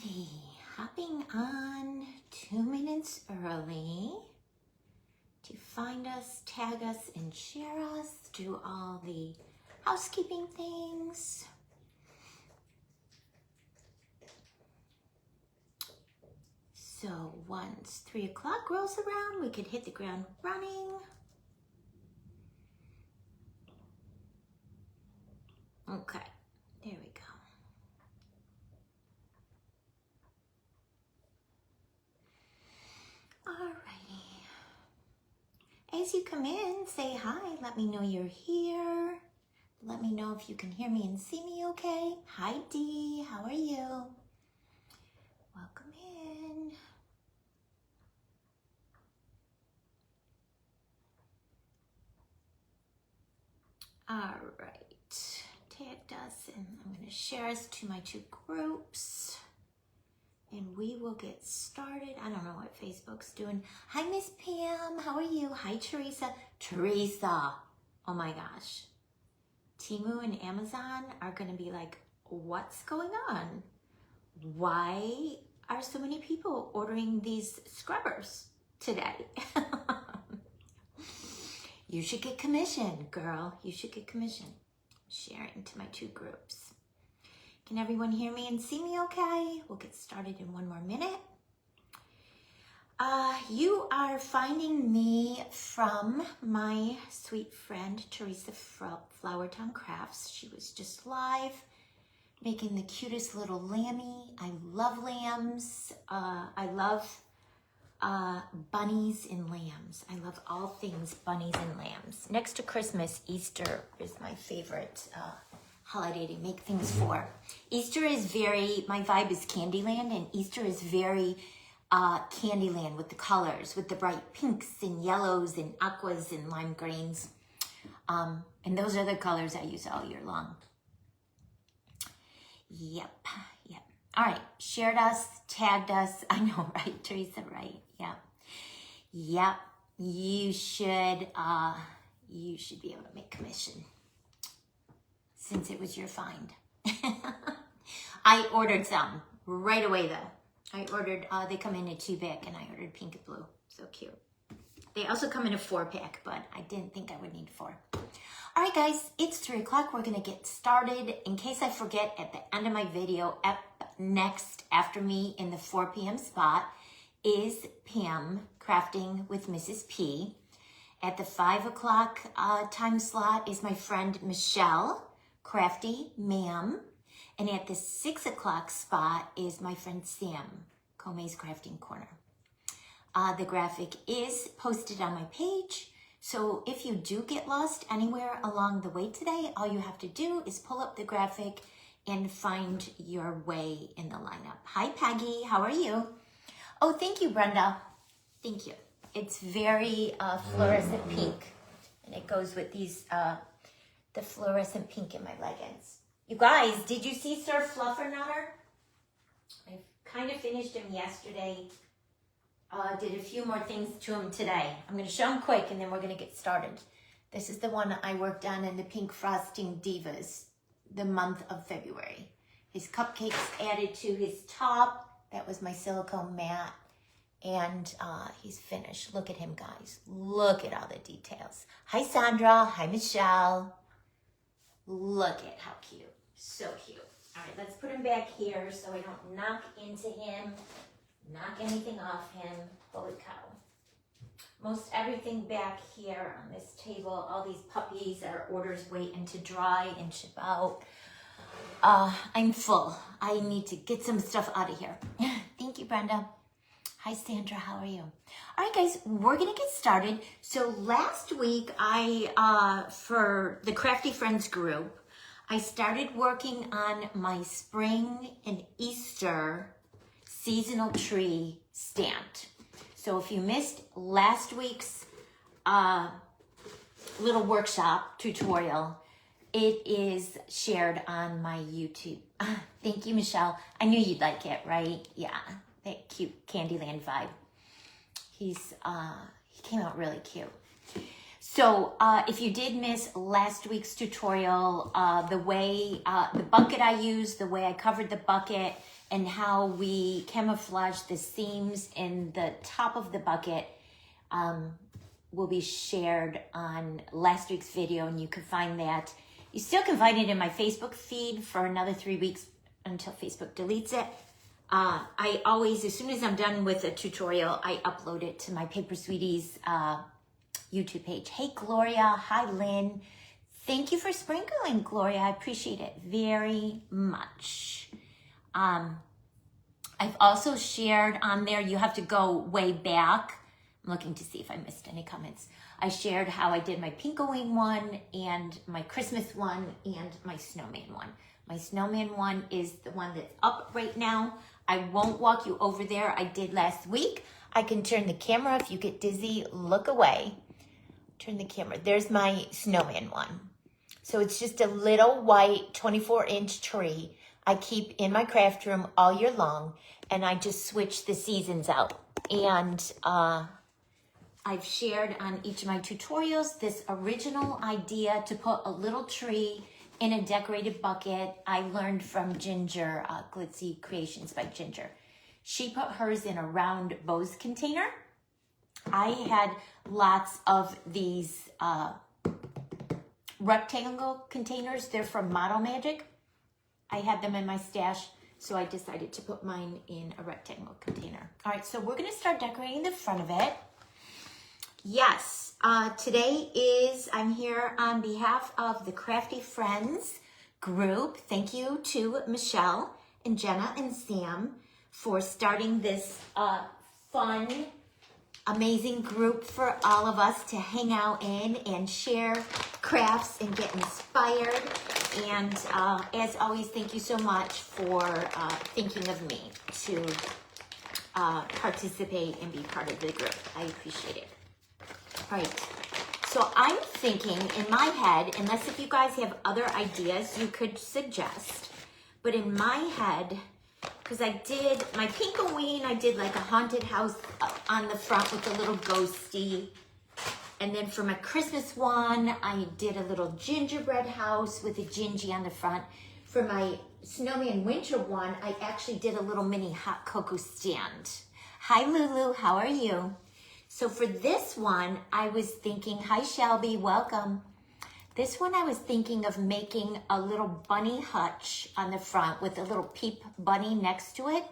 Alrighty, hopping on 2 minutes early to find us, tag us, and share us, do all the housekeeping things. So once 3 o'clock rolls around, we could hit the ground running. Okay, there we go. Alrighty. As you come in, say hi. Let me know you're here. Let me know if you can hear me and see me okay. Hi, Dee. How are you? Welcome in. All right. Tagged us, and I'm going to share us to my 2 groups. And we will get started. I don't know what Facebook's doing. Hi, Miss Pam. How are you? Hi, Teresa. Teresa. Oh my gosh. Temu and Amazon are going to be like, what's going on? Why are so many people ordering these scrubbers today? You should get commission, girl. You should get commission. Sharing to my 2 groups. Can everyone hear me and see me okay? We'll get started in 1 more minute. You are finding me from my sweet friend, Teresa Flowertown Crafts. She was just live making the cutest little lammy. I love lambs. I love bunnies and lambs. I love all things bunnies and lambs. Next to Christmas, Easter is my favorite holiday to make things for. Easter is my vibe is Candyland, and Easter is very Candyland with the colors, with the bright pinks and yellows and aquas and lime greens. And those are the colors I use all year long. Yep. All right, shared us, tagged us. I know, right, Teresa, right? Yep. You should be able to make commission since it was your find. I ordered some right away though. I ordered, they come in a 2-pack, and I ordered pink and blue. So cute. They also come in a 4-pack, but I didn't think I would need 4. All right, guys, it's 3 o'clock. We're going to get started. In case I forget, at the end of my video, up next after me in the 4 p.m. spot is Pam Crafting with Mrs. P. At the 5 o'clock time slot is my friend Michelle, Crafty Ma'am. And at the 6 o'clock spot is my friend Sam, Kome's Crafting Corner. The graphic is posted on my page. So if you do get lost anywhere along the way today, all you have to do is pull up the graphic and find your way in the lineup. Hi, Peggy. How are you? Oh, thank you, Brenda. Thank you. It's very fluorescent pink, and it goes with these, the fluorescent pink in my leggings. You guys, did you see Sir Fluffernutter? I kind of finished him yesterday. Did a few more things to him today. I'm going to show him quick, and then we're going to get started. This is the one I worked on in the Pink Frosting Divas, the month of February. His cupcakes added to his top. That was my silicone mat. And he's finished. Look at him, guys. Look at all the details. Hi, Sandra. Hi, Michelle. Look at how cute. So cute. All right, let's put him back here so I don't knock into him, knock anything off him. Holy cow. Most everything back here on this table, all these puppies are orders waiting to dry and ship out. I'm full. I need to get some stuff out of here. Thank you, Brenda. Hi, Sandra. How are you? All right, guys, we're going to get started. So last week, for the Crafty Friends group, I started working on my spring and Easter seasonal tree stand. So if you missed last week's little workshop tutorial, it is shared on my YouTube. Thank you, Michelle. I knew you'd like it, right? Yeah, that cute Candyland vibe. He came out really cute. So if you did miss last week's tutorial, the way, the bucket I used, the way I covered the bucket, and how we camouflage the seams in the top of the bucket will be shared on last week's video, and you can find that. You still can find it in my Facebook feed for another 3 weeks until Facebook deletes it. I always, as soon as I'm done with a tutorial, I upload it to my Paper Sweeties YouTube page. Hey, Gloria. Hi, Lynn. Thank you for sprinkling, Gloria. I appreciate it very much. I've also shared on there, you have to go way back. I'm looking to see if I missed any comments. I shared how I did my Pinkowing one and my Christmas one and my snowman one. My snowman one is the one that's up right now. I won't walk you over there. I did last week. I can turn the camera. If you get dizzy, look away. Turn the camera. There's my snowman one. So it's just a little white 24-inch tree I keep in my craft room all year long, and I just switch the seasons out. And I've shared on each of my tutorials this original idea to put a little tree in a decorated bucket. I learned from Ginger, Glitzy Creations by Ginger. She put hers in a round Bose container. I had lots of these rectangle containers. They're from Model Magic. I had them in my stash, so I decided to put mine in a rectangle container. All right, so we're gonna start decorating the front of it. Yes, today I'm here on behalf of the Crafty Friends group. Thank you to Michelle and Jenna and Sam for starting this fun, amazing group for all of us to hang out in and share crafts and get inspired. And as always, thank you so much for thinking of me to participate and be part of the group. I appreciate it. All right, so I'm thinking in my head, unless if you guys have other ideas you could suggest, but in my head, because I did my Pinkoween, I did like a haunted house on the front with a little ghosty. And then for my Christmas one, I did a little gingerbread house with a gingy on the front. For my snowman winter one, I actually did a little mini hot cocoa stand. Hi, Lulu, how are you? So for this one, I was thinking, hi, Shelby, welcome. This one, I was thinking of making a little bunny hutch on the front with a little peep bunny next to it.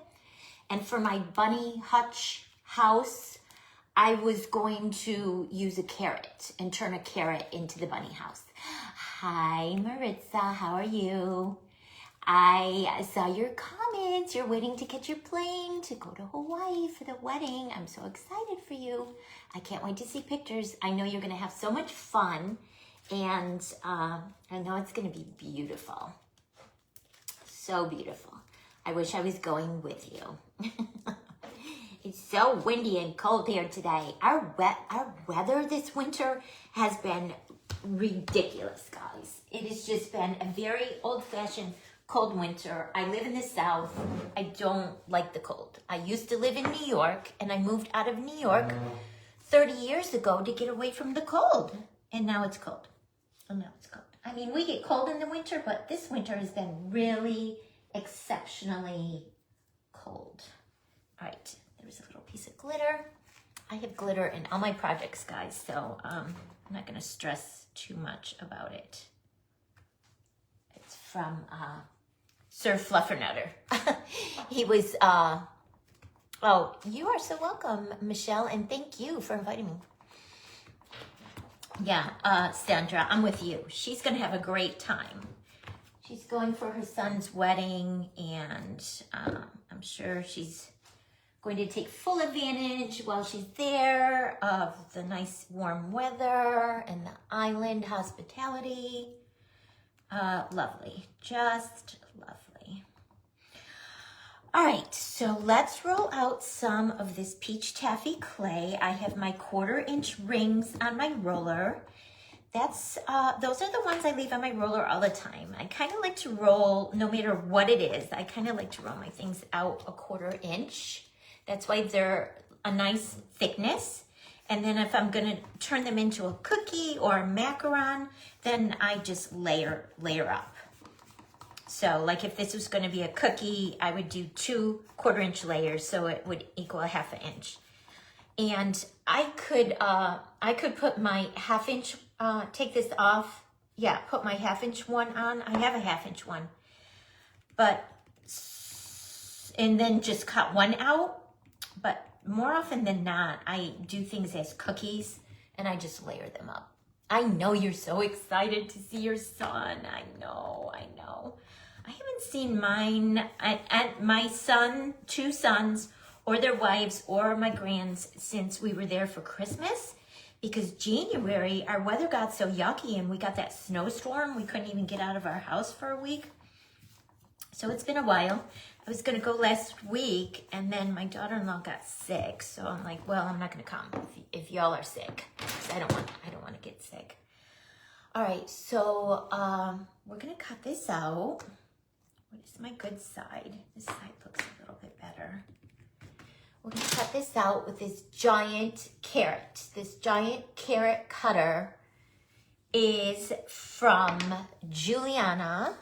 And for my bunny hutch house, I was going to use a carrot and turn a carrot into the bunny house. Hi, Maritza, how are you? I saw your comments. You're waiting to catch your plane to go to Hawaii for the wedding. I'm so excited for you. I can't wait to see pictures. I know you're going to have so much fun, and I know it's going to be beautiful. So beautiful. I wish I was going with you. It's so windy and cold here today. Our weather this winter has been ridiculous, guys. It has just been a very old-fashioned cold winter. I live in the South. I don't like the cold. I used to live in New York, and I moved out of New York 30 years ago to get away from the cold. And now it's cold. Oh, now it's cold. I mean, we get cold in the winter, but this winter has been really exceptionally cold. All right. There's a little piece of glitter. I have glitter in all my projects, guys, so I'm not going to stress too much about it. It's from Sir Fluffernutter. He was, oh, you are so welcome, Michelle, and thank you for inviting me. Yeah, Sandra, I'm with you. She's going to have a great time. She's going for her son's wedding, and I'm sure she's going to take full advantage while she's there of the nice warm weather and the island hospitality. Lovely, just lovely. All right, so let's roll out some of this peach taffy clay. I have my 1/4-inch rings on my roller. Those are the ones I leave on my roller all the time. I kind of like to roll, no matter what it is, I kind of like to roll my things out a 1/4 inch. That's why they're a nice thickness. And then if I'm gonna turn them into a cookie or a macaron, then I just layer up. So like if this was gonna be a cookie, I would do 2 1/4-inch layers, so it would equal a 1/2 inch. And I could put my 1/2 inch, take this off. Yeah, put my 1/2 inch one on. I have a 1/2 inch one. And then just cut one out. But more often than not, I do things as cookies and I just layer them up. I know you're so excited to see your son. I know. I haven't seen mine and my son, 2 sons, or their wives, or my grands since we were there for Christmas. Because January, our weather got so yucky and we got that snowstorm. We couldn't even get out of our house for a week. So it's been a while. I was gonna go last week and then my daughter-in-law got sick. So I'm like, well, I'm not gonna come if y'all are sick. 'Cause I don't want to get sick. All right, so we're gonna cut this out. What is my good side? This side looks a little bit better. We're gonna cut this out with this giant carrot. This giant carrot cutter is from Juliana.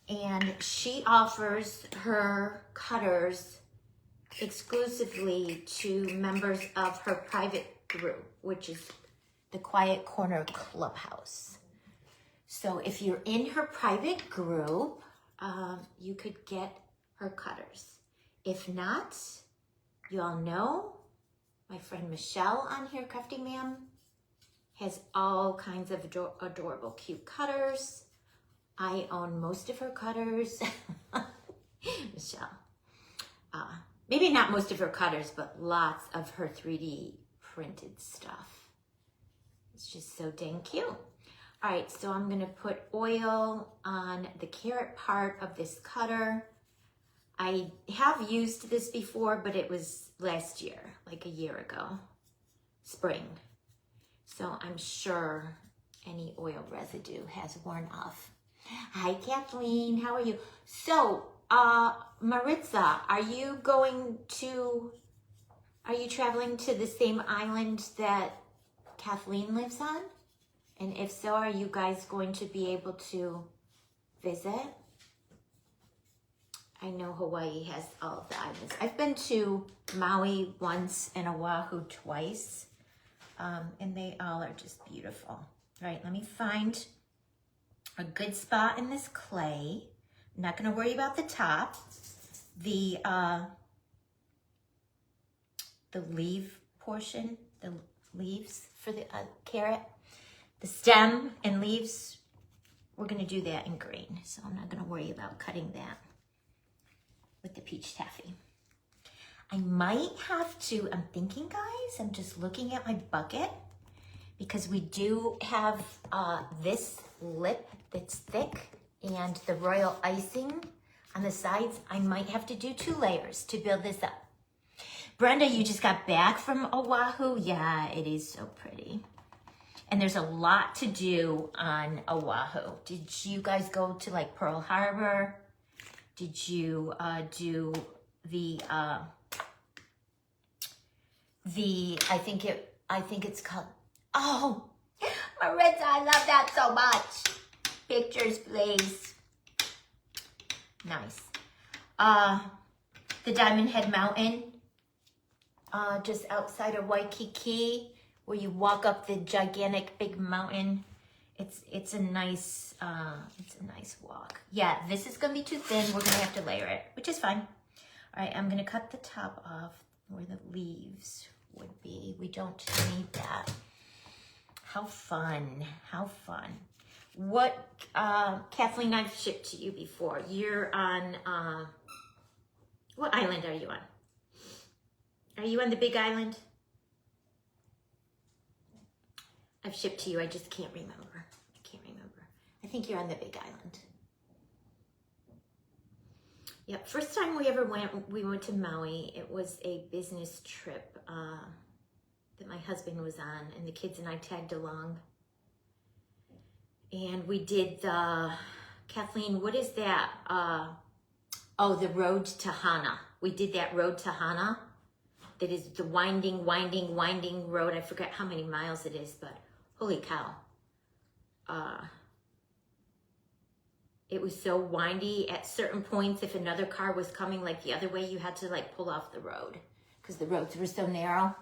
And she offers her cutters exclusively to members of her private group, which is the Quiet Corner Clubhouse. So if you're in her private group, you could get her cutters. If not, you all know my friend Michelle on here, Crafty Ma'am, has all kinds of adorable, cute cutters. I own most of her cutters. Michelle. Maybe not most of her cutters, but lots of her 3D printed stuff. It's just so dang cute. All right, so I'm gonna put oil on the carrot part of this cutter. I have used this before, but it was last year, like a year ago, spring. So I'm sure any oil residue has worn off. Hi, Kathleen. How are you? So, Maritza, are you traveling to the same island that Kathleen lives on? And if so, are you guys going to be able to visit? I know Hawaii has all of the islands. I've been to Maui once and Oahu twice, and they all are just beautiful. All right, let me find a good spot in this clay. I'm not gonna worry about the top. The leaf portion, the leaves for the carrot, the stem and leaves, we're gonna do that in green. So I'm not gonna worry about cutting that with the peach taffy. I might have to, I'm thinking guys, I'm just looking at my bucket because we do have this lip that's thick and the royal icing on the sides. I might have to do 2 layers to build this up. Brenda, you just got back from Oahu? Yeah, it is so pretty. And there's a lot to do on Oahu. Did you guys go to like Pearl Harbor? Did you do the I think it's called, oh, Maritza, I love that so much. Pictures, please. Nice. The Diamond Head Mountain, just outside of Waikiki, where you walk up the gigantic big mountain. It's a nice walk. Yeah, this is gonna be too thin. We're gonna have to layer it, which is fine. All right, I'm gonna cut the top off where the leaves would be. We don't need that. How fun, how fun. What, Kathleen, I've shipped to you before. You're on, what island are you on? Are you on the Big Island? I've shipped to you, I just can't remember. I think you're on the Big Island. Yep, first time we ever went, we went to Maui. It was a business trip that my husband was on, and the kids and I tagged along. And we did the, Kathleen, what is that? Oh, the Road to Hana. We did that Road to Hana. that is the winding road. I forget how many miles it is, but holy cow. It was so windy. At certain points, if another car was coming like the other way, you had to like pull off the road because the roads were so narrow.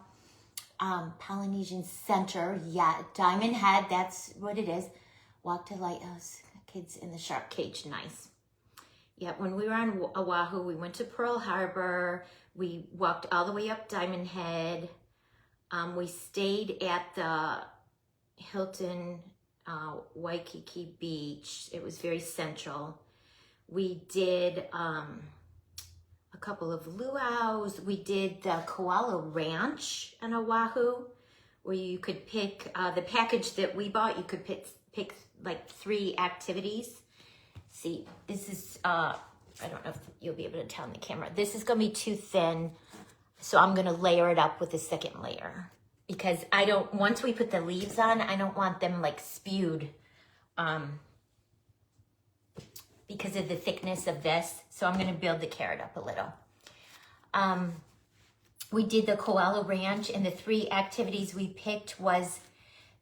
Polynesian Center, yeah, Diamond Head, that's what it is. Walk to Lighthouse, kids in the shark cage, nice. Yeah, when we were on Oahu, we went to Pearl Harbor. We walked all the way up Diamond Head. We stayed at the Hilton Waikiki Beach. It was very central. We did a couple of luau's. We did the Koala Ranch in Oahu, where you could pick the package that we bought. You could pick like 3 activities. See, this is I don't know if you'll be able to tell in the camera. This is gonna be too thin, so I'm gonna layer it up with a second layer. Because I don't, once we put the leaves on, I don't want them like spewed because of the thickness of this. So I'm gonna build the carrot up a little. We did the Koala Ranch, and the 3 activities we picked was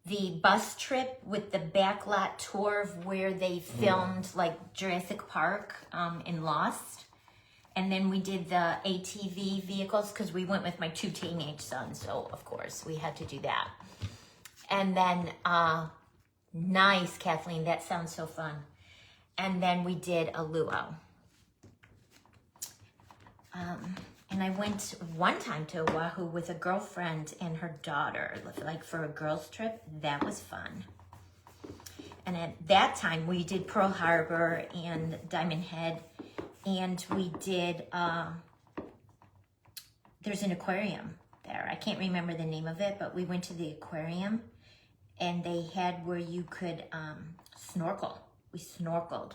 the bus trip with the backlot tour of where they filmed like Jurassic Park in Lost. And then we did the ATV vehicles because we went with my 2 teenage sons. So, of course, we had to do that. And then, nice, Kathleen. That sounds so fun. And then we did a luau. And I went one time to Oahu with a girlfriend and her daughter, like for a girls' trip. That was fun. And at that time, we did Pearl Harbor and Diamond Head. And we did, there's an aquarium there. I can't remember the name of it, but we went to the aquarium and they had where you could snorkel. We snorkeled.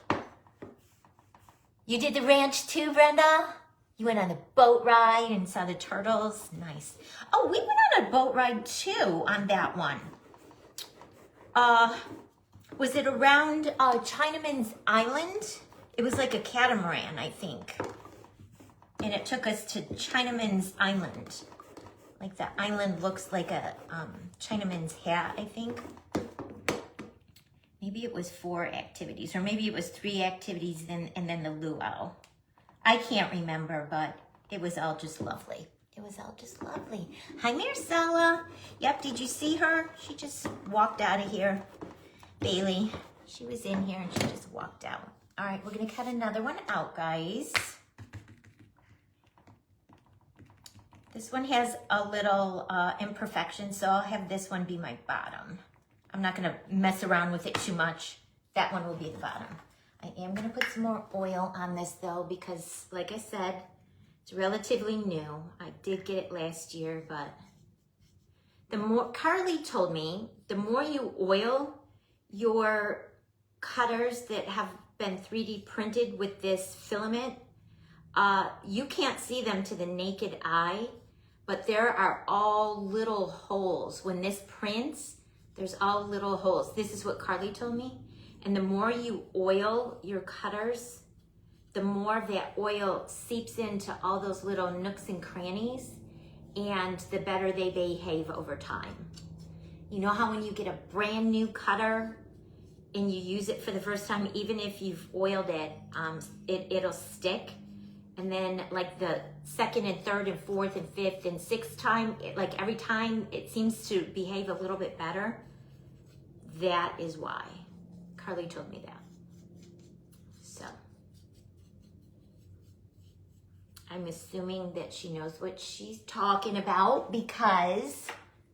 You did the ranch too, Brenda? You went on the boat ride and saw the turtles. Nice. Oh, we went on a boat ride too on that one. Was it around Chinaman's Island? It was like a catamaran, I think. And it took us to Chinaman's Island. Like the island looks like a Chinaman's hat, I think. Maybe it was 4 activities, or maybe it was 3 activities and then the luau. I can't remember, but it was all just lovely. It was all just lovely. Hi, Marcella. Yep, did you see her? She just walked out of here. Bailey, she was in here and she just walked out. All right, we're gonna cut another one out, guys. This one has a little imperfection, so I'll have this one be my bottom. I'm not gonna mess around with it too much. That one will be the bottom. I am gonna put some more oil on this though, because like I said, it's relatively new. I did get it last year, but the more, Carly told me, the more you oil your cutters that have been 3D printed with this filament, you can't see them to the naked eye, but there are all little holes. When this prints, there's all little holes. This is what Carly told me. And the more you oil your cutters, the more that oil seeps into all those little nooks and crannies, and the better they behave over time. You know how when you get a brand new cutter and you use it for the first time, even if you've oiled it, it'll stick. And then like the 2nd and 3rd and 4th and 5th and 6th time, like every time it seems to behave a little bit better. That is why. Carly told me that. So I'm assuming that she knows what she's talking about because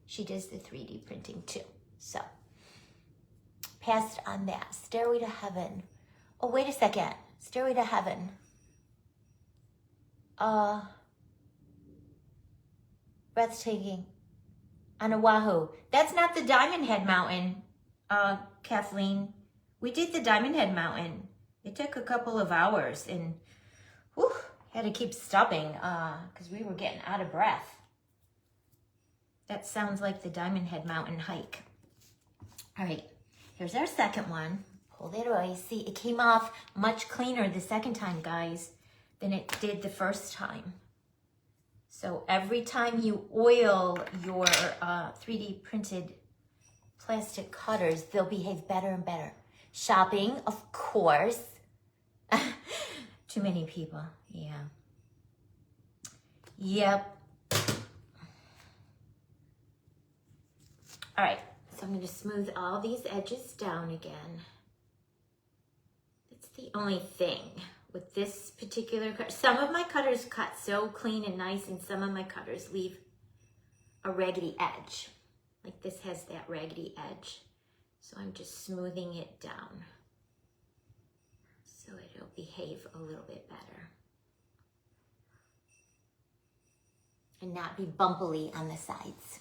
she does the 3D printing too. So passed on that. Stairway to Heaven. Oh, wait a second. Stairway to Heaven. Breathtaking. On Oahu. That's not the Diamond Head Mountain, Kathleen. We did the Diamond Head Mountain. It took a couple of hours and whew, had to keep stopping because we were getting out of breath. That sounds like the Diamond Head Mountain hike. All right. Here's our second one. Pull it away. See, it came off much cleaner the second time, guys, than it did the first time. So every time you oil your 3D printed plastic cutters, they'll behave better and better. Shopping, of course. Too many people, yeah. Yep. All right, so I'm gonna smooth all these edges down again. That's the only thing with this particular cutter. Some of my cutters cut so clean and nice, and some of my cutters leave a raggedy edge. Like this has that raggedy edge. So I'm just smoothing it down so it'll behave a little bit better. And not be bumpily on the sides.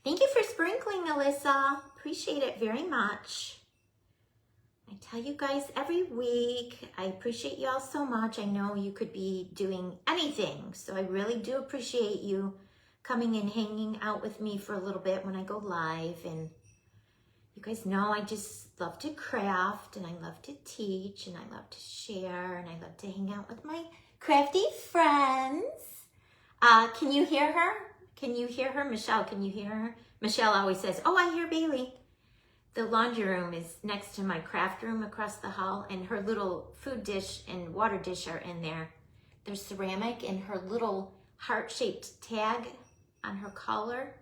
Thank you for sprinkling, Alyssa. Appreciate it very much. I tell you guys every week, I appreciate you all so much. I know you could be doing anything, so I really do appreciate you coming and hanging out with me for a little bit when I go live. And you guys know I just love to craft, and I love to teach, and I love to share, and I love to hang out with my crafty friends. Can you hear her? Can you hear her? Michelle, can you hear her? Michelle always says, oh, I hear Bailey. The laundry room is next to my craft room across the hall, and her little food dish and water dish are in there. They're ceramic, and her little heart-shaped tag on her collar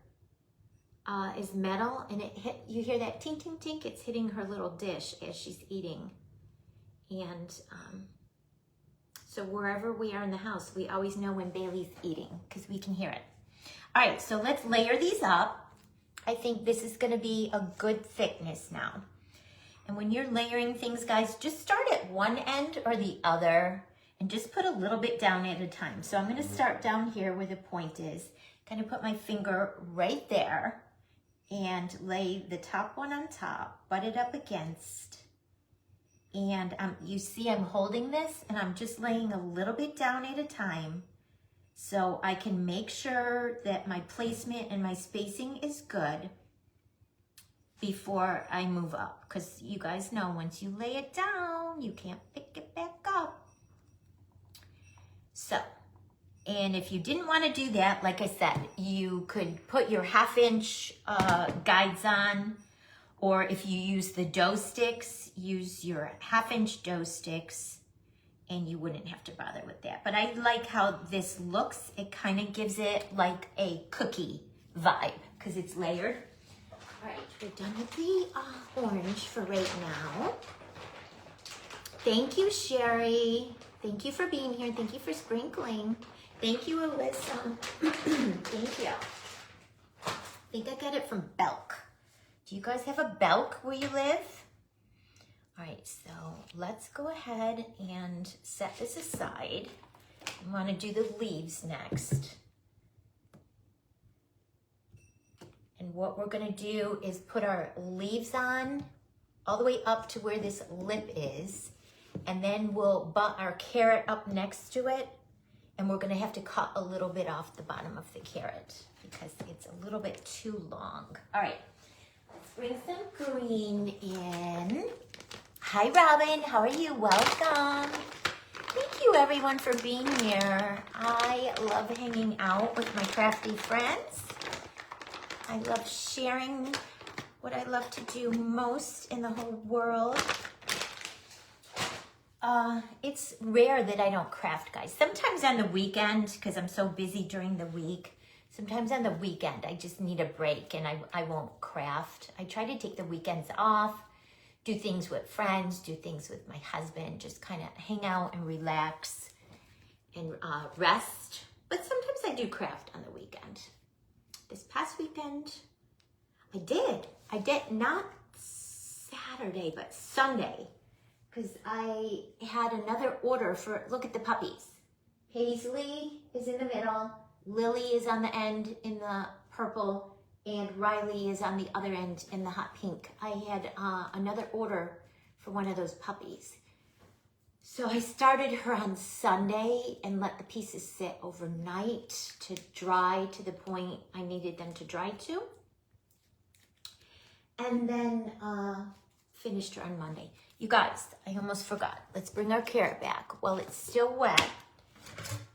is metal, and you hear that tink, tink, tink. It's hitting her little dish as she's eating. And so wherever we are in the house, we always know when Bailey's eating because we can hear it. All right, so let's layer these up. I think this is gonna be a good thickness now. And when you're layering things, guys, just start at one end or the other and just put a little bit down at a time. So I'm gonna start down here where the point is, kind of put my finger right there and lay the top one on top, butt it up against. And you see I'm holding this and I'm just laying a little bit down at a time so I can make sure that my placement and my spacing is good before I move up. Because you guys know once you lay it down, you can't pick it back up. So, and if you didn't want to do that, like I said, you could put your 1/2 inch guides on, or if you use the dough sticks, use your 1/2 inch dough sticks, and you wouldn't have to bother with that. But I like how this looks. It kind of gives it like a cookie vibe because it's layered. All right, we're done with the orange for right now. Thank you, Sherry. Thank you for being here. Thank you for sprinkling. Thank you, Alyssa. Thank you. I think I got it from Belk. Do you guys have a Belk where you live? All right, so let's go ahead and set this aside. I want to do the leaves next. And what we're going to do is put our leaves on all the way up to where this lip is. And then we'll butt our carrot up next to it. And we're going to have to cut a little bit off the bottom of the carrot because it's a little bit too long. All right, let's bring some green in. Hi, Robin. How are you? Welcome. Thank you, everyone, for being here. I love hanging out with my crafty friends. I love sharing what I love to do most in the whole world. It's rare that I don't craft, guys. Sometimes on the weekend, because I'm so busy during the week, sometimes on the weekend I just need a break and I won't craft. I try to take the weekends off, do things with friends, do things with my husband, just kind of hang out and relax and rest. But sometimes I do craft on the weekend. This past weekend, I did not Saturday, but Sunday, because I had another order for, look at the puppies. Paisley is in the middle, Lily is on the end in the purple, and Riley is on the other end in the hot pink. I had another order for one of those puppies. So I started her on Sunday and let the pieces sit overnight to dry to the point I needed them to dry to. And then finished her on Monday. You guys, I almost forgot. Let's bring our carrot back. While it's still wet,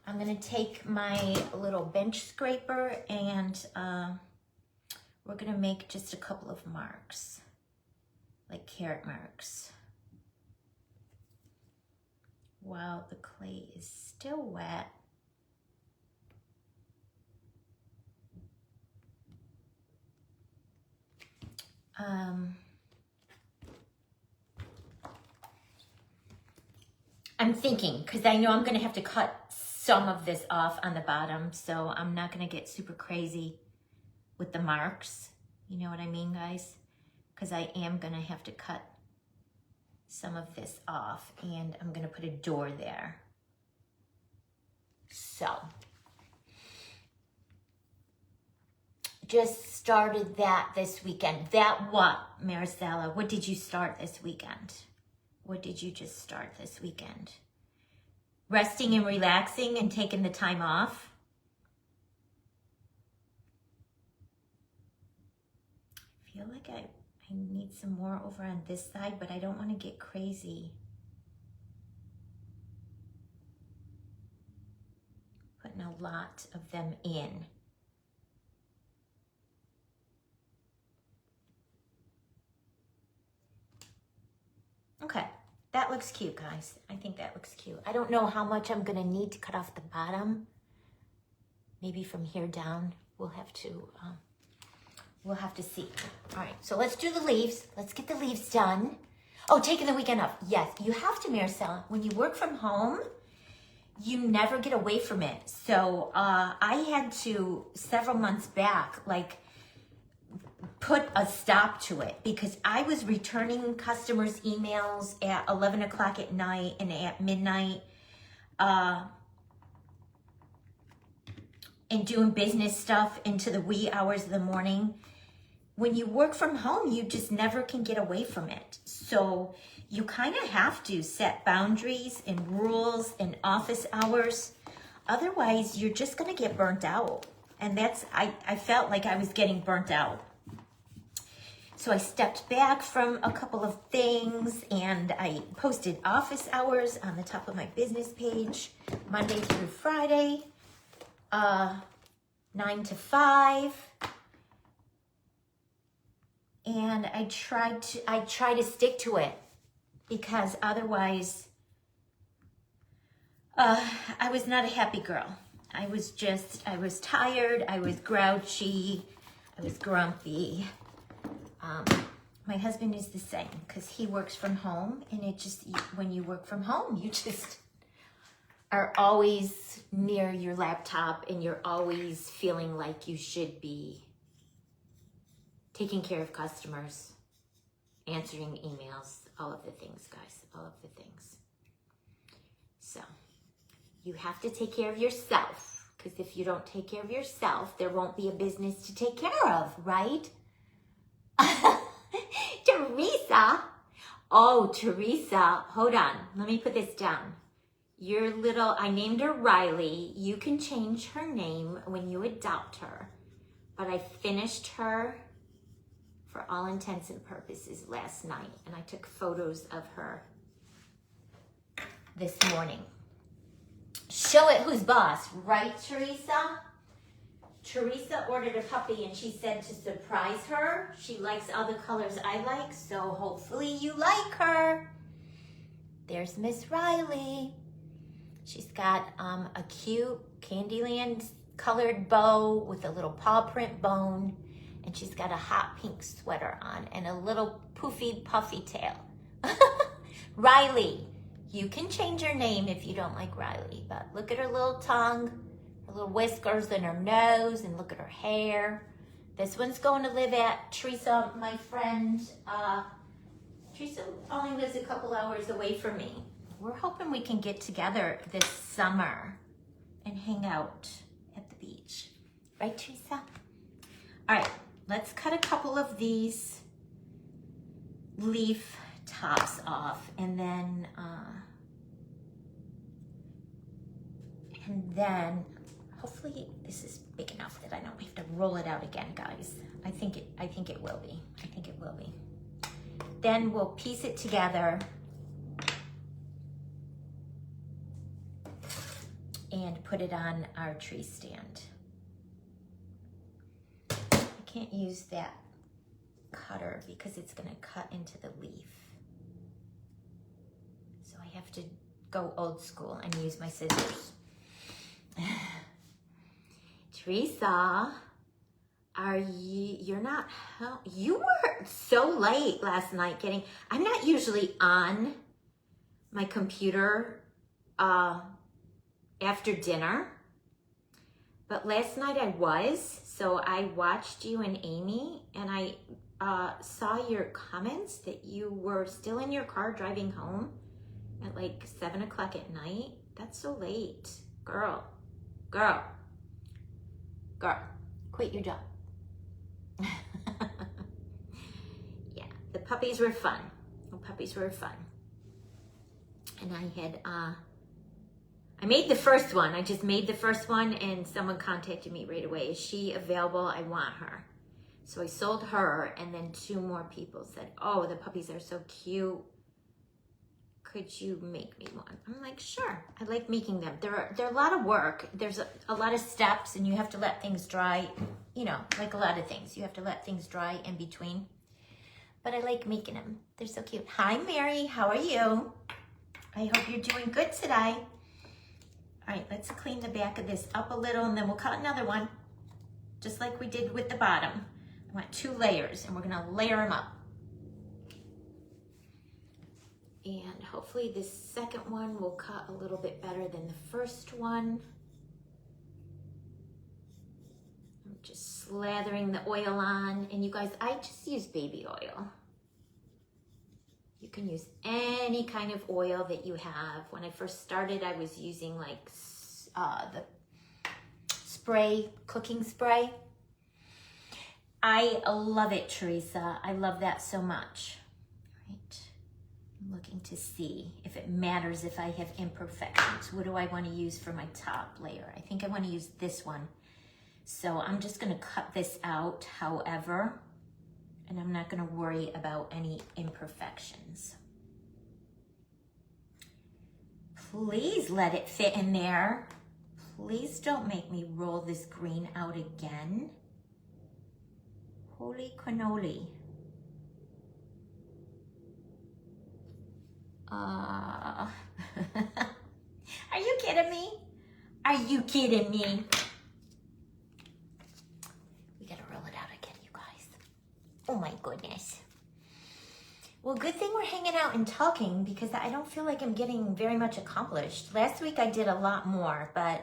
I'm gonna take my little bench scraper and we're gonna make just a couple of marks, like carrot marks. While the clay is still wet, I'm thinking, because I know I'm going to have to cut some of this off on the bottom, so I'm not going to get super crazy with the marks. You know what I mean, guys? Because I am going to have to cut some of this off, and I'm going to put a door there. So, just started that this weekend. That what, Maricela? What did you start this weekend? What did you just start this weekend? Resting and relaxing and taking the time off? I feel like I need some more over on this side, but I don't want to get crazy. Putting a lot of them in. Okay, that looks cute, guys. I think that looks cute. I don't know how much I'm gonna need to cut off the bottom. Maybe from here down, we'll have to see. All right, so let's do the leaves. Let's get the leaves done. Oh, taking the weekend off. Yes, you have to, Maricela. When you work from home, you never get away from it. So I had to, several months back, like, put a stop to it because I was returning customers' emails at 11 o'clock at night and at midnight and doing business stuff into the wee hours of the morning. When you work from home, you just never can get away from it. So you kind of have to set boundaries and rules and office hours. Otherwise, you're just going to get burnt out. And I felt like I was getting burnt out. So I stepped back from a couple of things and I posted office hours on the top of my business page, Monday through Friday, 9 to 5. And I try to stick to it because otherwise I was not a happy girl. I was tired, I was grouchy, I was grumpy. My husband is the same because he works from home, and when you work from home, you just are always near your laptop and you're always feeling like you should be taking care of customers, answering emails, all of the things, guys, all of the things. So you have to take care of yourself because if you don't take care of yourself, there won't be a business to take care of, right? Teresa. Oh, Teresa, hold on. Let me put this down. I named her Riley. You can change her name when you adopt her. But I finished her for all intents and purposes last night. And I took photos of her this morning. Show it who's boss, right, Teresa? Teresa ordered a puppy and she said to surprise her. She likes all the colors I like, so hopefully you like her. There's Miss Riley. She's got a cute candyland colored bow with a little paw print bone, and she's got a hot pink sweater on and a little poofy puffy tail. Riley, you can change her name if you don't like Riley, but look at her little tongue, her little whiskers and her nose, and look at her hair. This one's going to live at Teresa, my friend. Teresa only lives a couple hours away from me. We're hoping we can get together this summer and hang out at the beach. Right, Teresa? All right, let's cut a couple of these leaf tops off, and then hopefully this is big enough that I don't have to roll it out again, guys. I think it will be. I think it will be. Then we'll piece it together and put it on our tree stand. I can't use that cutter because it's gonna cut into the leaf. So I have to go old school and use my scissors. Teresa, you're not, you were so late last night I'm not usually on my computer after dinner, but last night I was, so I watched you and Amy, and I saw your comments that you were still in your car driving home at like 7 o'clock at night. That's so late. Girl, quit your job. Yeah, the puppies were fun. The puppies were fun. And I had, I made the first one. I just made the first one and someone contacted me right away. Is she available? I want her. So I sold her, and then 2 more people said, oh, the puppies are so cute. Could you make me one? I'm like, sure. I like making them. They're a lot of work. There's a lot of steps, and you have to let things dry, you know, like a lot of things. You have to let things dry in between. But I like making them. They're so cute. Hi, Mary. How are you? I hope you're doing good today. All right, let's clean the back of this up a little, and then we'll cut another one, just like we did with the bottom. I want 2 layers, and we're gonna layer them up. And hopefully this second one will cut a little bit better than the first one. I'm just slathering the oil on. And you guys, I just use baby oil. You can use any kind of oil that you have. When I first started, I was using like the spray, cooking spray. I love it, Teresa. I love that so much. Right. I'm looking to see if it matters if I have imperfections. What do I want to use for my top layer? I think I want to use this one. So I'm just going to cut this out, however, and I'm not going to worry about any imperfections. Please let it fit in there. Please don't make me roll this green out again. Holy cannoli. Are you kidding me? Are you kidding me? We gotta roll it out again, you guys. Oh my goodness. Well, good thing we're hanging out and talking, because I don't feel like I'm getting very much accomplished. Last week I did a lot more, but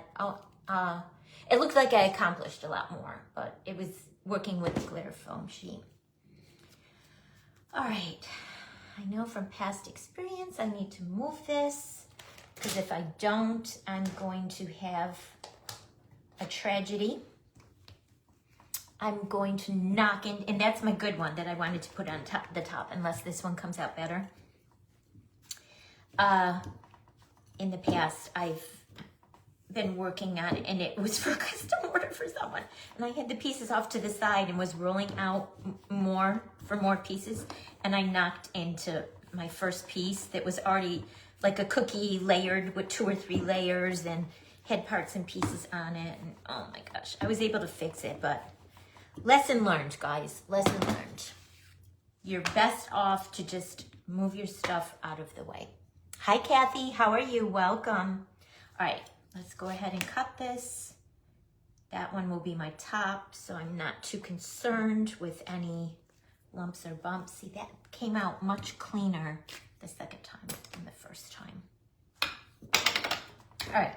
it looked like I accomplished a lot more, but it was working with the glitter foam sheet. All right, I know from past experience I need to move this, because if I don't, I'm going to have a tragedy. I'm going to knock in, and that's my good one that I wanted to put on the top, unless this one comes out better. In the past, I've been working on it, and it was for a custom order for someone, and I had the pieces off to the side and was rolling out more pieces, and I knocked into my first piece that was already like a cookie layered with 2 or 3 layers and had parts and pieces on it, and oh my gosh, I was able to fix it, but lesson learned, guys. Lesson learned. You're best off to just move your stuff out of the way. Hi, Kathy. How are you? Welcome. All right, let's go ahead and cut this. That one will be my top, so I'm not too concerned with any lumps or bumps. See, that came out much cleaner the second time than the first time. All right,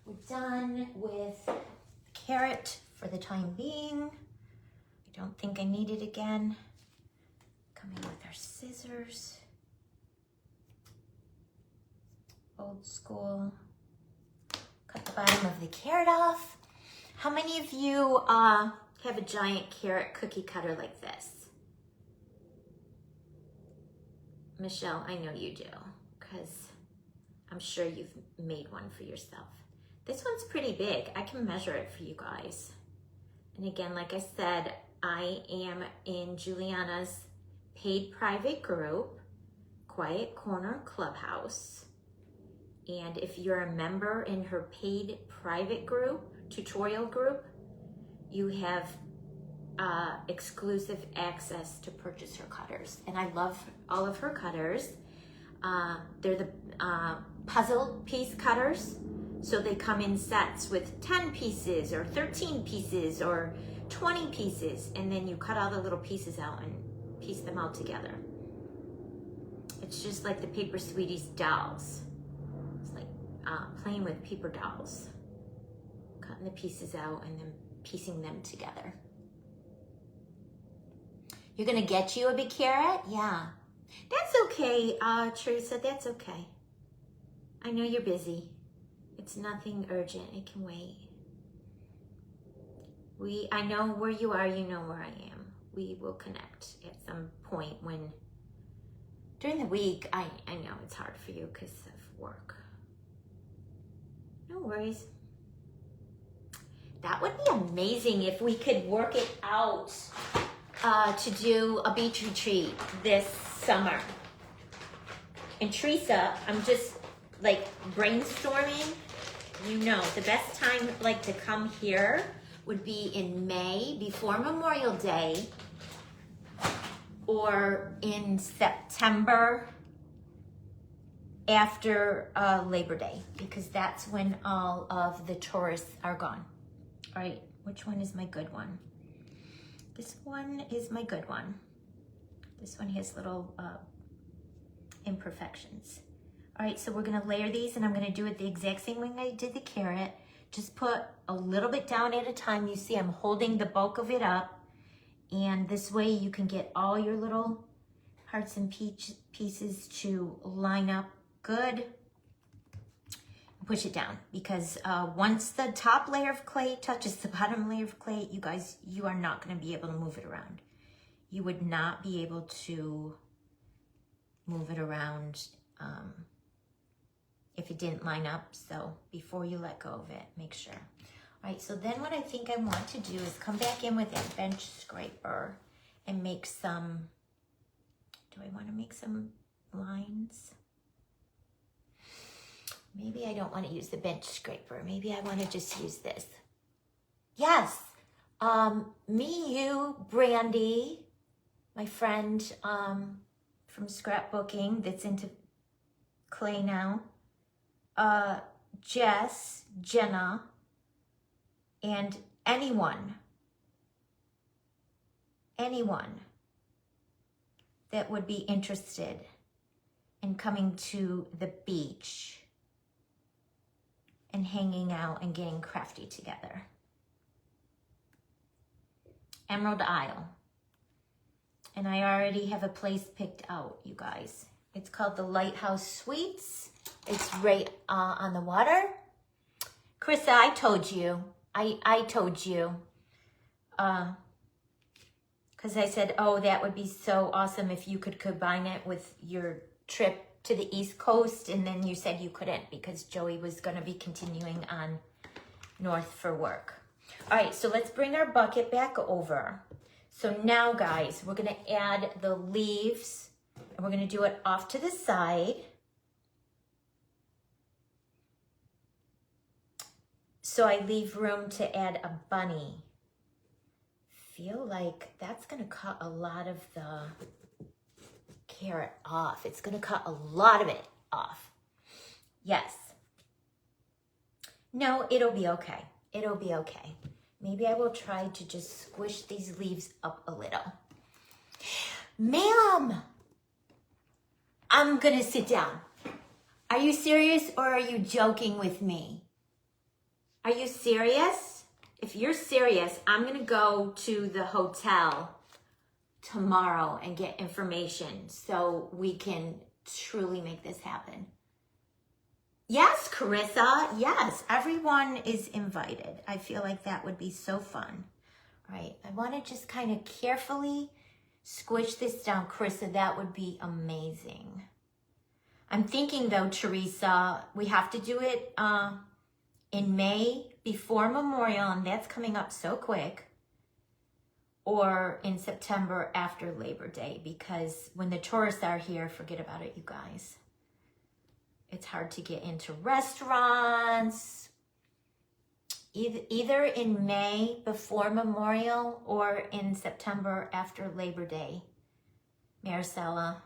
we're done with the carrot for the time being. I don't think I need it again. Coming with our scissors. Old school. Cut the bottom of the carrot off. How many of you have a giant carrot cookie cutter like this? Michelle, I know you do, because I'm sure you've made one for yourself. This one's pretty big. I can measure it for you guys. And again, like I said, I am in Juliana's paid private group, Quiet Corner Clubhouse. And if you're a member in her paid private group, tutorial group, you have exclusive access to purchase her cutters. And I love all of her cutters. They're the puzzle piece cutters. So they come in sets with 10 pieces or 13 pieces or 20 pieces. And then you cut all the little pieces out and piece them all together. It's just like the Paper Sweeties dolls. It's like playing with paper dolls. Cutting the pieces out and then piecing them together. You're gonna get you a big carrot? Yeah. That's okay, Teresa, that's okay. I know you're busy. It's nothing urgent, it can wait. I know where you are, you know where I am. We will connect at some point when, during the week, I know it's hard for you because of work. No worries. That would be amazing if we could work it out to do a beach retreat this summer. And Teresa, I'm just like brainstorming. You know, the best time like to come here would be in May before Memorial Day, or in September after Labor Day, because that's when all of the tourists are gone. All right, which one is my good one? This one is my good one. This one has little imperfections. All right, so we're gonna layer these, and I'm gonna do it the exact same way I did the carrot. Just put a little bit down at a time. You see I'm holding the bulk of it up, and this way you can get all your little hearts and pieces to line up good. Push it down, because once the top layer of clay touches the bottom layer of clay, you guys, you are not going to be able to move it around. You would not be able to move it around if it didn't line up. So before you let go of it, make sure. All right, so then what I think I want to do is come back in with a bench scraper and make some, do I want to make some lines? Maybe I don't want to use the bench scraper. Maybe I want to just use this. Yes, me, you, Brandy, my friend from scrapbooking that's into clay now, Jess, Jenna, and anyone that would be interested in coming to the beach and hanging out and getting crafty together. Emerald Isle. And I already have a place picked out, you guys. It's called the Lighthouse Suites. It's right on the water. Carissa, I told you. I told you. Because I said, oh, that would be so awesome if you could combine it with your trip to the East Coast. And then you said you couldn't because Joey was going to be continuing on north for work. All right, so let's bring our bucket back over. So now, guys, we're going to add the leaves, and we're going to do it off to the side. So I leave room to add a bunny. Feel like that's going to cut a lot of the carrot off. It's going to cut a lot of it off. Yes. No, it'll be okay. It'll be okay. Maybe I will try to just squish these leaves up a little. Ma'am, I'm going to sit down. Are you serious or are you joking with me? Are you serious? If you're serious, I'm going to go to the hotel tomorrow and get information so we can truly make this happen. Yes, Carissa. Yes, everyone is invited. I feel like that would be so fun. All right, I want to just kind of carefully squish this down. Carissa, that would be amazing. I'm thinking though, Teresa, we have to do it in May before Memorial, and that's coming up so quick, or in September after Labor Day, because when the tourists are here, forget about it, you guys. It's hard to get into restaurants. Either in May before Memorial or in September after Labor Day, Maricela.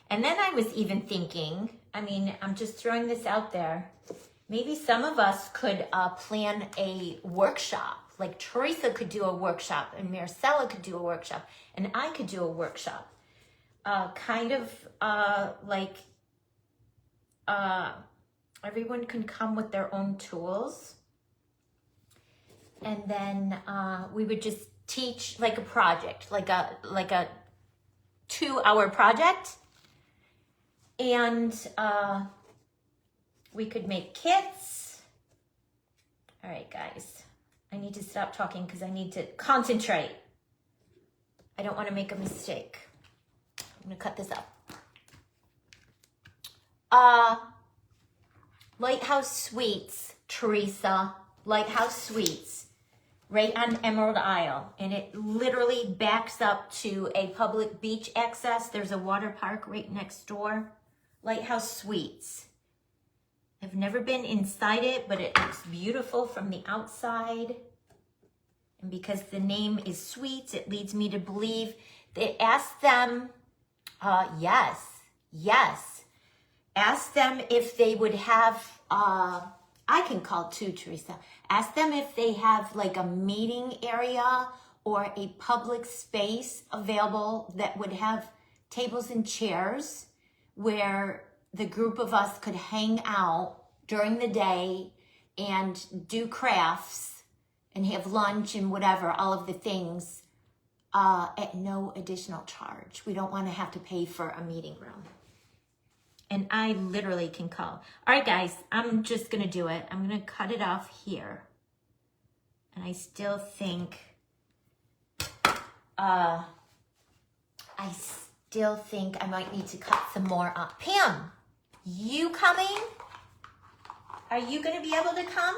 And then I was even thinking, I mean, I'm just throwing this out there. Maybe some of us could plan a workshop. Like Teresa could do a workshop and Maricela could do a workshop and I could do a workshop. Everyone can come with their own tools. And then we would just teach like a project, like a 2-hour project. And we could make kits. All right, guys, I need to stop talking because I need to concentrate. I don't want to make a mistake. I'm gonna cut this up. Lighthouse Suites, Teresa, Lighthouse Suites, right on Emerald Isle. And it literally backs up to a public beach access. There's a water park right next door. Lighthouse Suites. I've never been inside it, but it looks beautiful from the outside. And because the name is Suites, it leads me to believe they asked them, yes. Ask them if they would have, I can call too, Teresa. Ask them if they have like a meeting area or a public space available that would have tables and chairs where the group of us could hang out during the day and do crafts and have lunch and whatever, all of the things at no additional charge. We don't want to have to pay for a meeting room. And I literally can call. All right, guys, I'm just going to do it. I'm going to cut it off here. And I still think, I might need to cut some more up. Pam, you coming? Are you going to be able to come?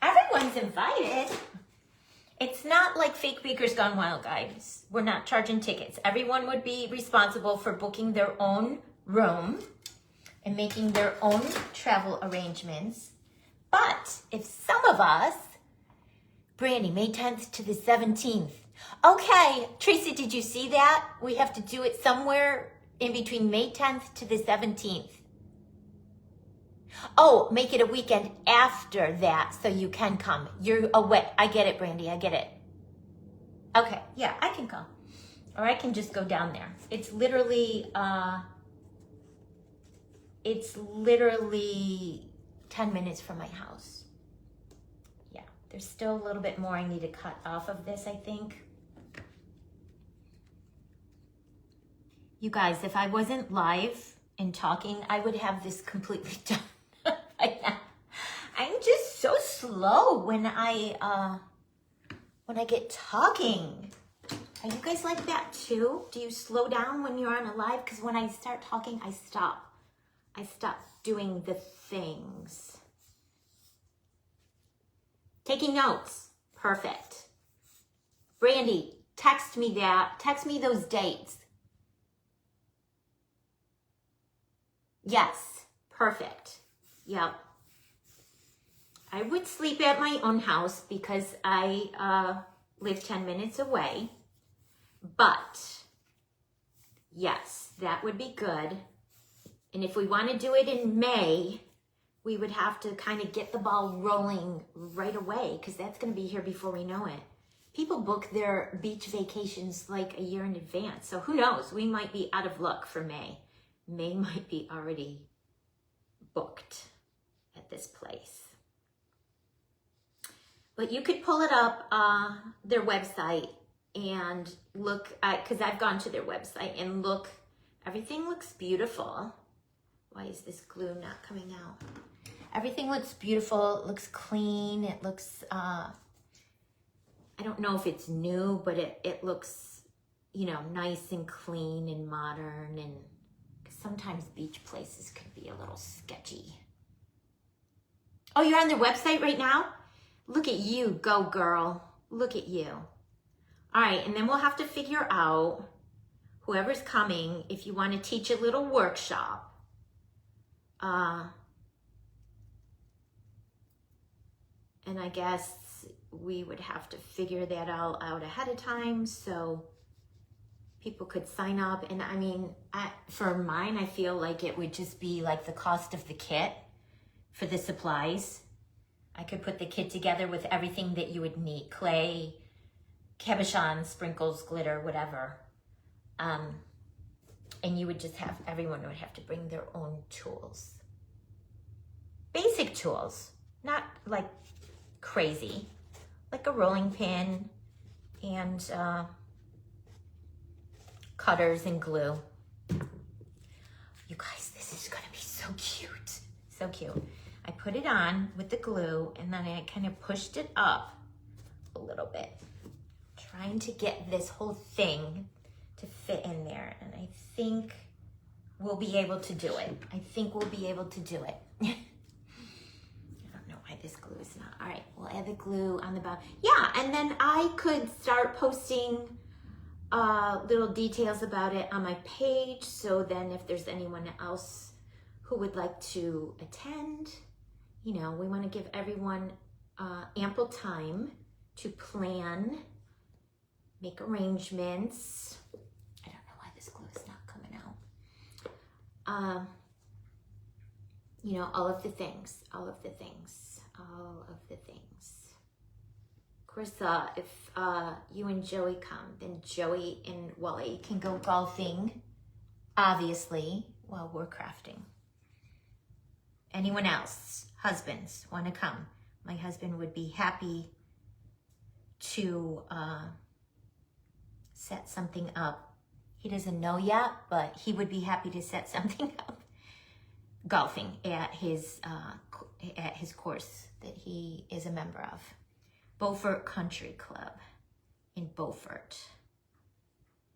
Everyone's invited. It's not like Fake Bakers Gone Wild, guys. We're not charging tickets. Everyone would be responsible for booking their own room and making their own travel arrangements. But if some of us, Brandy, May 10th to the 17th. Okay, Tracy, did you see that? We have to do it somewhere in between May 10th to the 17th. Oh, make it a weekend after that so you can come. You're away. I get it, Brandy. I get it. Okay, yeah, I can come. Or I can just go down there. It's literally 10 minutes from my house. Yeah, there's still a little bit more I need to cut off of this, I think. You guys, if I wasn't live and talking, I would have this completely done. I'm just so slow when I get talking. Are you guys like that too? Do you slow down when you're on a live? Because when I start talking, I stop. I stop doing the things. Taking notes. Perfect. Brandy, text me that. Text me those dates. Yes. Perfect. Yep. I would sleep at my own house because I live 10 minutes away. But yes, that would be good. And if we want to do it in May, we would have to kind of get the ball rolling right away because that's going to be here before we know it. People book their beach vacations like a year in advance. So who knows? We might be out of luck for May. May might be already booked at this place. But you could pull it up, their website, and look at, because I've gone to their website and look, everything looks beautiful. Why is this glue not coming out? Everything looks beautiful. It looks clean. It looks, I don't know if it's new, but it looks, you know, nice and clean and modern. And cause sometimes beach places can be a little sketchy. Oh, you're on their website right now? Look at you, go girl. Look at you. All right, and then we'll have to figure out, whoever's coming, if you want to teach a little workshop, And I guess we would have to figure that all out ahead of time so people could sign up. And I mean, for mine, I feel like it would just be like the cost of the kit for the supplies. I could put the kit together with everything that you would need: clay, cabochon, sprinkles, glitter, whatever. And you would just have, everyone would have to bring their own tools. Basic tools, not like crazy, like a rolling pin and cutters and glue. You guys, this is gonna be so cute, so cute. I put it on with the glue and then I kind of pushed it up a little bit, trying to get this whole thing to fit in there. And I think we'll be able to do it. I think we'll be able to do it. I don't know why this glue is not. All right, we'll add the glue on the bottom. Yeah, and then I could start posting little details about it on my page. So then if there's anyone else who would like to attend, you know, we want to give everyone ample time to plan, make arrangements. I don't know why this glue is not coming out. You know, all of the things. Of course, if you and Joey come, then Joey and Wally can go golfing, obviously, while we're crafting. Anyone else, husbands, want to come? My husband would be happy to set something up. He doesn't know yet, but he would be happy to set something up. Golfing at his course that he is a member of. Beaufort Country Club in Beaufort,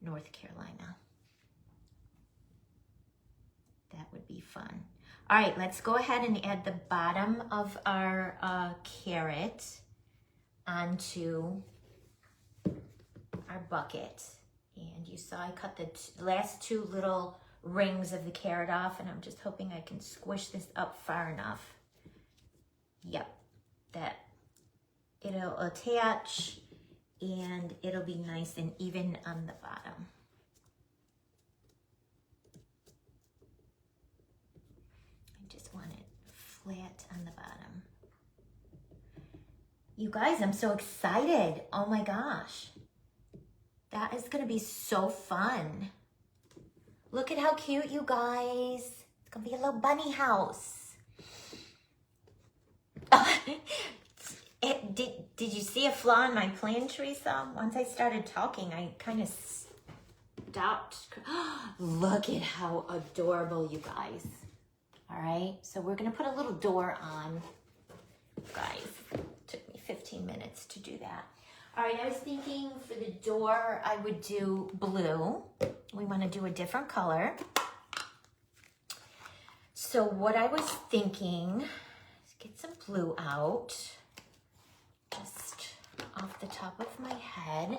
North Carolina. That would be fun. All right, let's go ahead and add the bottom of our carrot onto our bucket. And you saw I cut the last two little rings of the carrot off, and I'm just hoping I can squish this up far enough. Yep, that it'll attach and it'll be nice and even on the bottom. I just want it flat on the bottom. You guys, I'm so excited. Oh my gosh. That is gonna be so fun. Look at how cute, you guys. It's gonna be a little bunny house. Did you see a flaw in my plan, Teresa? Once I started talking, I kind of stopped. Look at how adorable, you guys. All right, so we're gonna put a little door on. Guys, it took me 15 minutes to do that. All right, I was thinking for the door, I would do blue. We want to do a different color. So what I was thinking is get some blue out, just off the top of my head.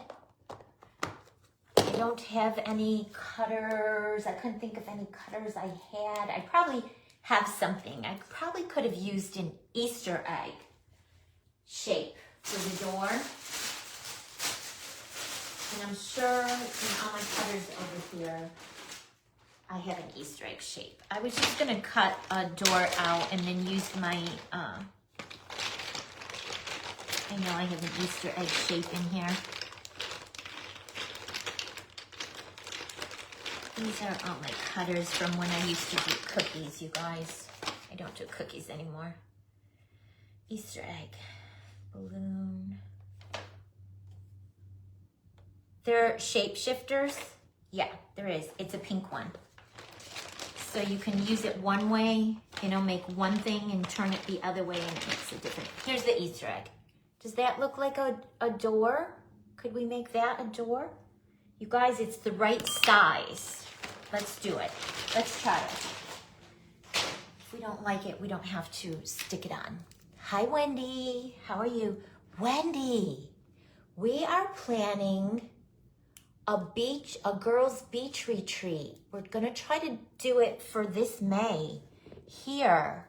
I don't have any cutters. I couldn't think of any cutters I had. I probably have something. I probably could have used an Easter egg shape for the door. And I'm sure in all my cutters over here, I have an Easter egg shape. I was just gonna cut a door out and then use my, I know I have an Easter egg shape in here. These are all my cutters from when I used to do cookies, you guys. I don't do cookies anymore. Easter egg, balloon. They're shapeshifters. Yeah, there is. It's a pink one. So you can use it one way, you know, make one thing and turn it the other way and it makes a different. Here's the Easter egg. Does that look like a door? Could we make that a door? You guys, it's the right size. Let's do it. Let's try it. If we don't like it, we don't have to stick it on. Hi, Wendy. How are you? Wendy, we are planning a girls' beach retreat. We're gonna try to do it for this May here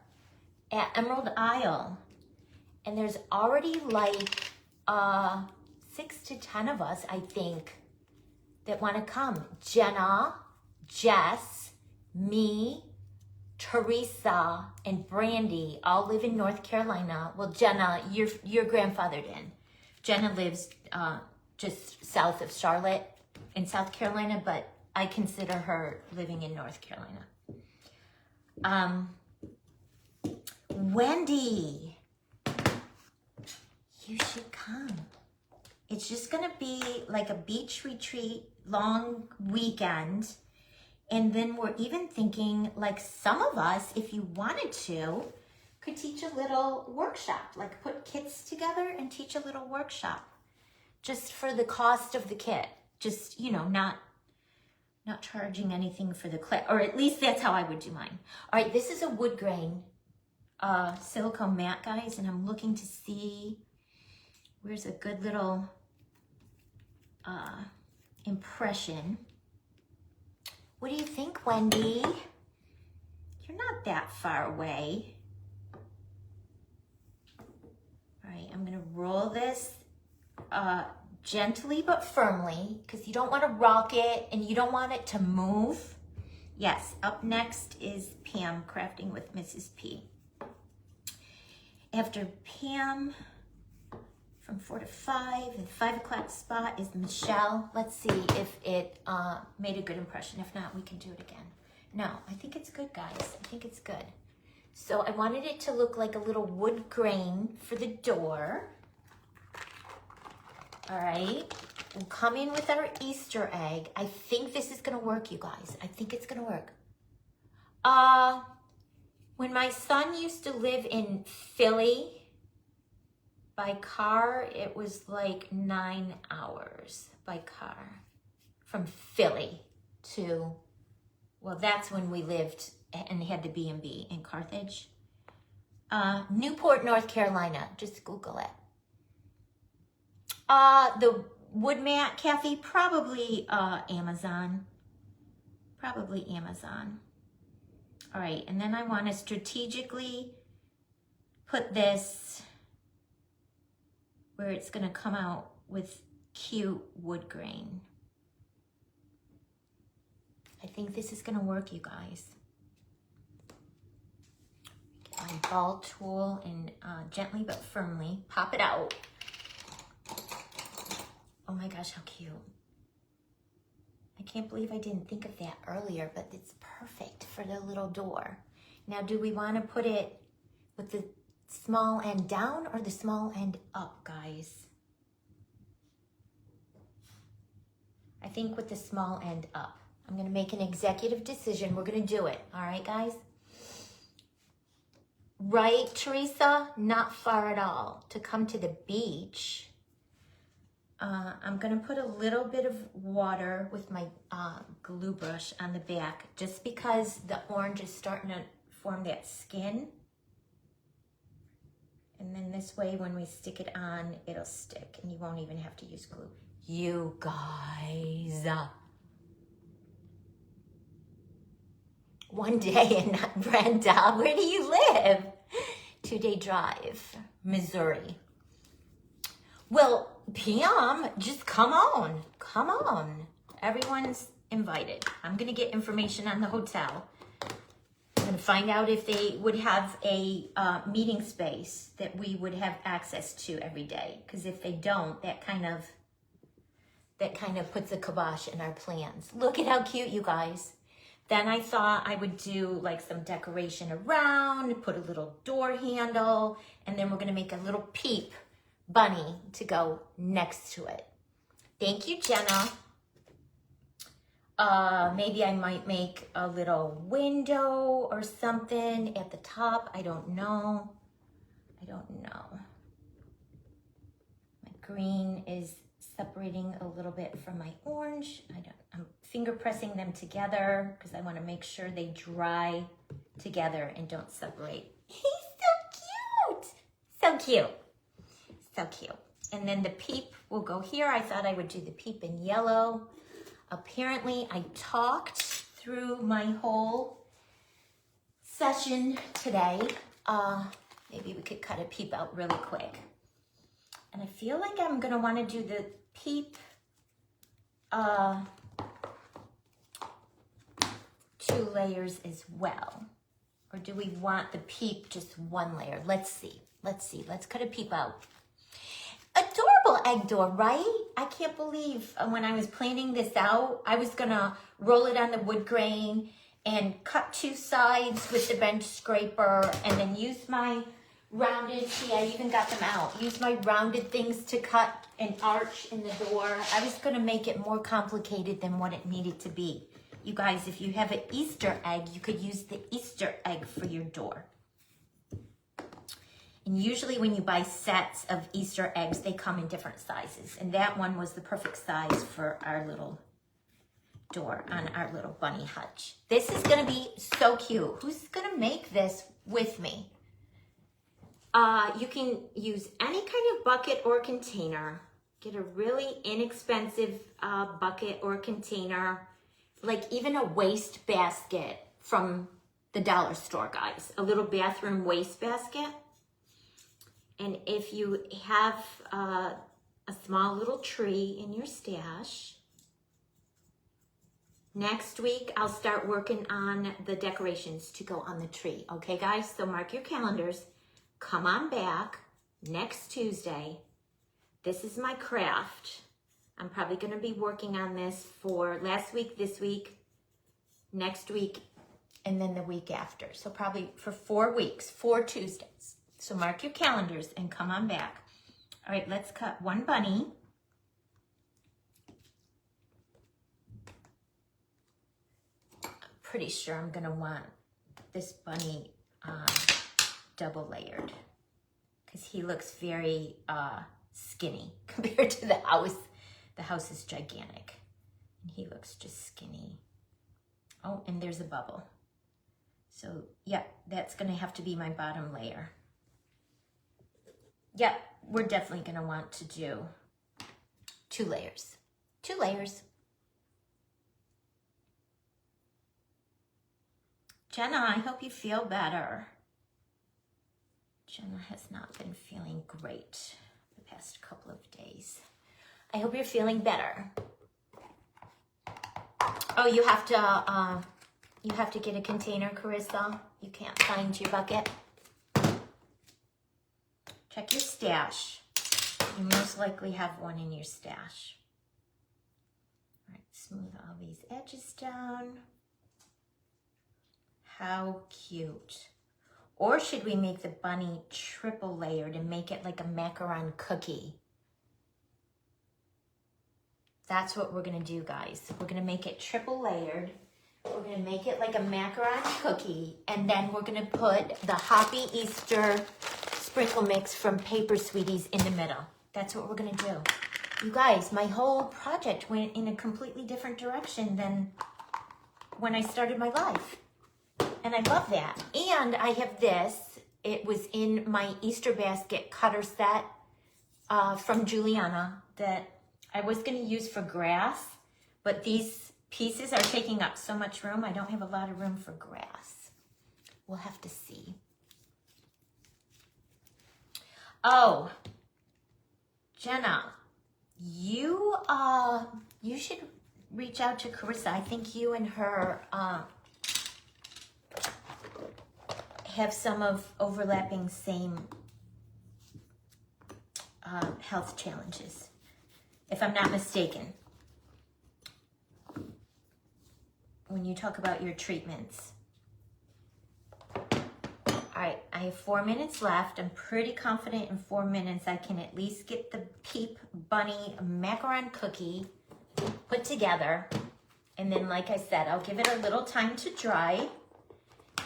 at Emerald Isle. And there's already like 6 to 10 of us, I think, that want to come. Jenna, Jess, me, Teresa, and Brandy all live in North Carolina. Well, Jenna, you're grandfathered in. Jenna lives just south of Charlotte in South Carolina, but I consider her living in North Carolina. Wendy, you should come. It's just gonna be like a beach retreat, long weekend. And then we're even thinking, like, some of us, if you wanted to, could teach a little workshop, like put kits together and teach a little workshop just for the cost of the kit. Just, you know, not charging anything for the kit, or at least that's how I would do mine. All right, this is a wood grain silicone mat, guys, and I'm looking to see where's a good little impression. What do you think, Wendy? You're not that far away. All right, I'm gonna roll this gently but firmly, because you don't want to rock it and you don't want it to move. Yes, up next is Pam, Crafting with Mrs. P. After Pam, from 4 to 5, and 5 o'clock spot is Michelle. Let's see if it made a good impression. If not, we can do it again. No, I think it's good, guys. I think it's good. So I wanted it to look like a little wood grain for the door. All right, we'll come in with our Easter egg. I think this is gonna work, you guys. I think it's gonna work. When my son used to live in Philly, by car, it was like 9 hours by car from Philly to, well, that's when we lived and had the B&B in Carthage. Newport, North Carolina, just Google it. The wood mat, Kathy, probably Amazon. Probably Amazon. All right, and then I want to strategically put this where it's going to come out with cute wood grain. I think this is going to work, you guys. Get my ball tool and gently but firmly pop it out. Oh my gosh, how cute. I can't believe I didn't think of that earlier, but it's perfect for the little door. Now, do we want to put it with the small end down or the small end up, guys? I think with the small end up. I'm going to make an executive decision. We're going to do it. All right, guys? Right, Teresa? Not far at all. To come to the beach, I'm going to put a little bit of water with my glue brush on the back, just because the orange is starting to form that skin. And then this way, when we stick it on, it'll stick and you won't even have to use glue. You guys. One day in Brenda, where do you live? 2-day drive, Missouri. Well, Pam, just come on. Come on. Everyone's invited. I'm going to get information on the hotel. I'm going to find out if they would have a meeting space that we would have access to every day. Because if they don't, that kind of puts a kibosh in our plans. Look at how cute, you guys. Then I thought I would do like some decoration around, put a little door handle, and then we're going to make a little peep bunny to go next to it. Thank you, Jenna. Maybe I might make a little window or something at the top. I don't know. My green is separating a little bit from my orange. I'm finger pressing them together because I want to make sure they dry together and don't separate. He's so cute. So cute. So cute. And then the peep will go here. I thought I would do the peep in yellow. Apparently I talked through my whole session today. Maybe we could cut a peep out really quick. And I feel like I'm gonna wanna do the peep 2 layers as well. Or do we want the peep just 1 layer? Let's see. Let's cut a peep out. Adorable egg door, right? I can't believe when I was planning this out, I was gonna roll it on the wood grain and cut 2 sides with the bench scraper and then use my rounded, see, I even got them out. Use my rounded things to cut an arch in the door. I was gonna make it more complicated than what it needed to be. You guys, if you have an Easter egg, you could use the Easter egg for your door. And usually when you buy sets of Easter eggs, they come in different sizes. And that one was the perfect size for our little door on our little bunny hutch. This is gonna be so cute. Who's gonna make this with me? You can use any kind of bucket or container. Get a really inexpensive bucket or container, like even a waste basket from the dollar store, guys. A little bathroom waste basket. And if you have a small little tree in your stash, next week I'll start working on the decorations to go on the tree. Okay, guys? So mark your calendars. Come on back next Tuesday. This is my craft. I'm probably going to be working on this for last week, this week, next week, and then the week after. So probably for 4 weeks, 4 Tuesdays. So mark your calendars and come on back. All right, let's cut 1 bunny. I'm pretty sure I'm going to want this bunny double layered because he looks very skinny compared to the house. The house is gigantic and he looks just skinny. Oh, and there's a bubble. So yeah, that's gonna have to be my bottom layer. Yep, we're definitely gonna want to do 2 layers. 2 layers. Jenna, I hope you feel better. Jenna has not been feeling great the past couple of days. I hope you're feeling better. Oh, you have to get a container, Carissa. You can't find your bucket. Check your stash. You most likely have one in your stash. All right, smooth all these edges down. How cute. Or should we make the bunny triple layered and make it like a macaron cookie? That's what we're gonna do, guys. We're gonna make it triple layered. We're gonna make it like a macaron cookie, and then we're gonna put the Hoppy Easter sprinkle mix from Paper Sweeties in the middle. That's what we're gonna do. You guys, my whole project went in a completely different direction than when I started my life. And I love that. And I have this. It was in my Easter basket cutter set from Juliana that I was going to use for grass, but these pieces are taking up so much room. I don't have a lot of room for grass. We'll have to see. Oh, Jenna, you should reach out to Carissa. I think you and her have some of overlapping same health challenges, if I'm not mistaken. When you talk about your treatments. All right, I have 4 minutes left. I'm pretty confident in 4 minutes I can at least get the Peep Bunny macaron cookie put together. And then, like I said, I'll give it a little time to dry.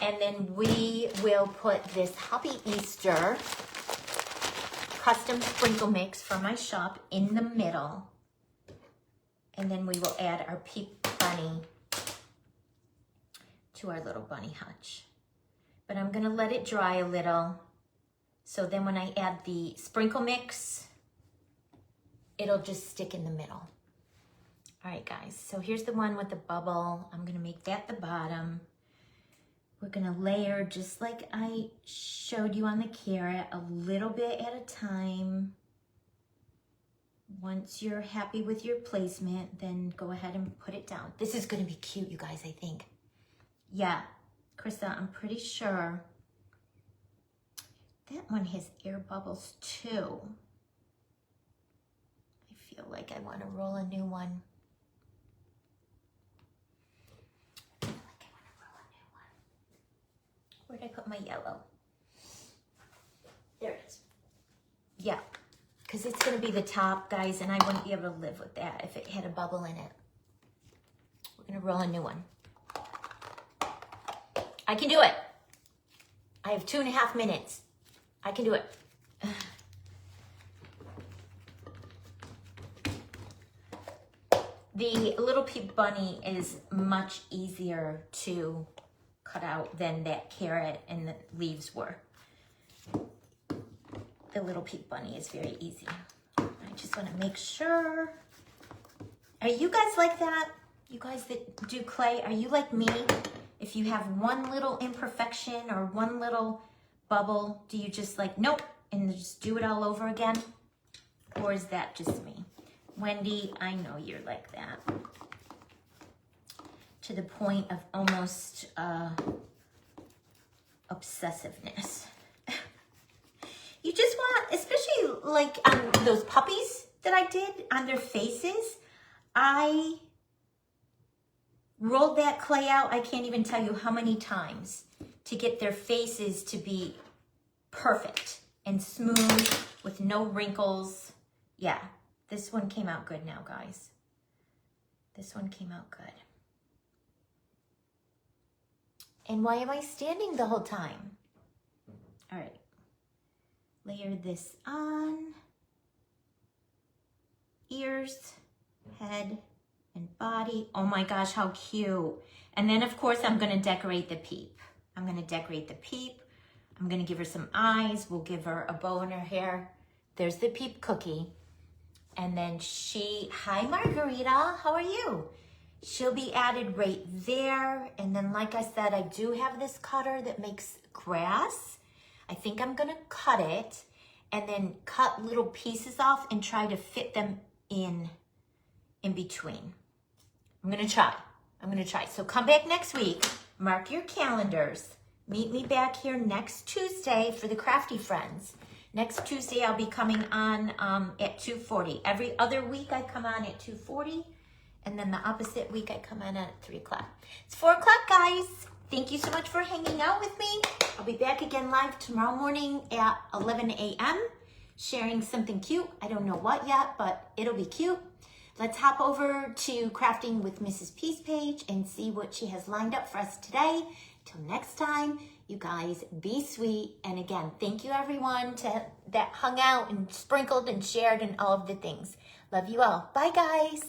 And then we will put this Hoppy Easter custom sprinkle mix from my shop in the middle. And then we will add our Peep Bunny to our little bunny hutch. But I'm gonna let it dry a little. So then when I add the sprinkle mix, it'll just stick in the middle. All right, guys, so here's the one with the bubble. I'm gonna make that the bottom. We're gonna layer just like I showed you on the carrot, a little bit at a time. Once you're happy with your placement, then go ahead and put it down. This is gonna be cute, you guys, I think. Yeah, Krista, I'm pretty sure that one has air bubbles too. I feel like I wanna roll a new one. Where'd I put my yellow? There it is. Yeah, because it's going to be the top, guys, and I wouldn't be able to live with that if it had a bubble in it. We're going to roll a new one. I can do it. I have 2.5 minutes. I can do it. The little peep bunny is much easier to cut out than that carrot and the leaves were. The little peep bunny is very easy. I just want to make sure. Are you guys like that? You guys that do clay, are you like me? If you have one little imperfection or one little bubble, do you just like, nope, and just do it all over again? Or is that just me? Wendy, I know you're like that. To the point of almost obsessiveness. You just want, especially like those puppies that I did on their faces, I rolled that clay out, I can't even tell you how many times, to get their faces to be perfect and smooth with no wrinkles. Yeah, this one came out good now, guys. This one came out good. And why am I standing the whole time? All right. Layer this on. Ears, head, and body. Oh my gosh, how cute. And then, of course, I'm going to decorate the peep. I'm going to decorate the peep. I'm going to give her some eyes. We'll give her a bow in her hair. There's the peep cookie. And then hi, Margarita. How are you? She'll be added right there. And then, like I said, I do have this cutter that makes grass. I think I'm gonna cut it and then cut little pieces off and try to fit them in between. I'm gonna try. So come back next week, mark your calendars. Meet me back here next Tuesday for the Crafty Friends. Next Tuesday, I'll be coming on at 2:40. Every other week, I come on at 2:40. And then the opposite week, I come on at 3 o'clock. It's 4 o'clock, guys. Thank you so much for hanging out with me. I'll be back again live tomorrow morning at 11 a.m. sharing something cute. I don't know what yet, but it'll be cute. Let's hop over to Crafting with Mrs. P's page and see what she has lined up for us today. Till next time, you guys be sweet. And again, thank you everyone that hung out and sprinkled and shared and all of the things. Love you all. Bye, guys.